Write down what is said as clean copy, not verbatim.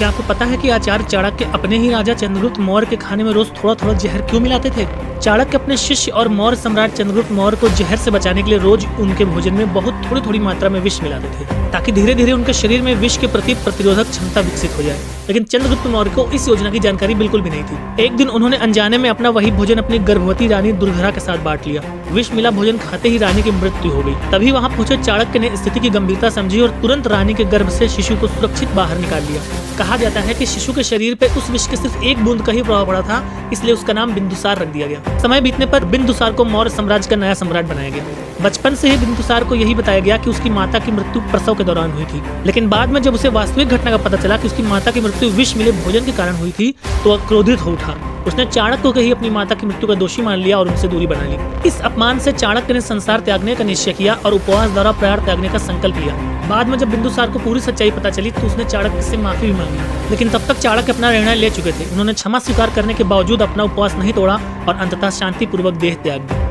क्या आपको पता है कि आचार्य चाणक्य अपने ही राजा चंद्रगुप्त मौर्य के खाने में रोज थोड़ा थोड़ा जहर क्यों मिलाते थे? चाणक्य अपने शिष्य और मौर्य सम्राट चंद्रगुप्त मौर्य को जहर से बचाने के लिए रोज उनके भोजन में बहुत थोड़ी थोड़ी मात्रा में विष मिलाते थे, ताकि धीरे धीरे उनके शरीर में विष के प्रति प्रतिरोधक क्षमता विकसित हो जाए। लेकिन चंद्रगुप्त मौर्य को इस योजना की जानकारी बिल्कुल भी नहीं थी। एक दिन उन्होंने अनजाने में अपना वही भोजन अपनी गर्भवती रानी दुर्धरा के साथ बांट लिया। विष मिला भोजन खाते ही रानी की मृत्यु हो गई। तभी वहां पहुंचे चाणक्य ने स्थिति की गंभीरता समझी और तुरंत रानी के गर्भ से शिशु को सुरक्षित बाहर निकाल लिया। कहा जाता है कि शिशु के शरीर पे उस विष के सिर्फ एक बूंद का ही प्रभाव पड़ा था, इसलिए उसका नाम बिंदुसार रख दिया गया। समय बीतने पर बिंदुसार को मौर्य साम्राज्य का नया सम्राट बनाया गया। बचपन से ही बिंदुसार को यही बताया गया कि उसकी माता की मृत्यु प्रसव के दौरान हुई थी, लेकिन बाद में जब उसे वास्तविक घटना का पता चला कि उसकी माता की मृत्यु विष मिले भोजन के कारण हुई थी, तो वह क्रोधित हो उठा। उसने चाणक्य को ही अपनी माता की मृत्यु का दोषी मान लिया और उनसे दूरी बना ली। इस अपमान से चाणक्य ने संसार त्यागने का निश्चय किया और उपवास द्वारा प्राण त्यागने का संकल्प लिया। बाद में जब बिंदुसार को पूरी सच्चाई पता चली तो उसने चाणक्य से माफी भी मांगी, लेकिन तब तक चाणक्य अपना निर्णय ले चुके थे। उन्होंने क्षमा स्वीकार करने के बावजूद अपना उपवास नहीं तोड़ा और अंततः शांतिपूर्वक देह त्याग दिया।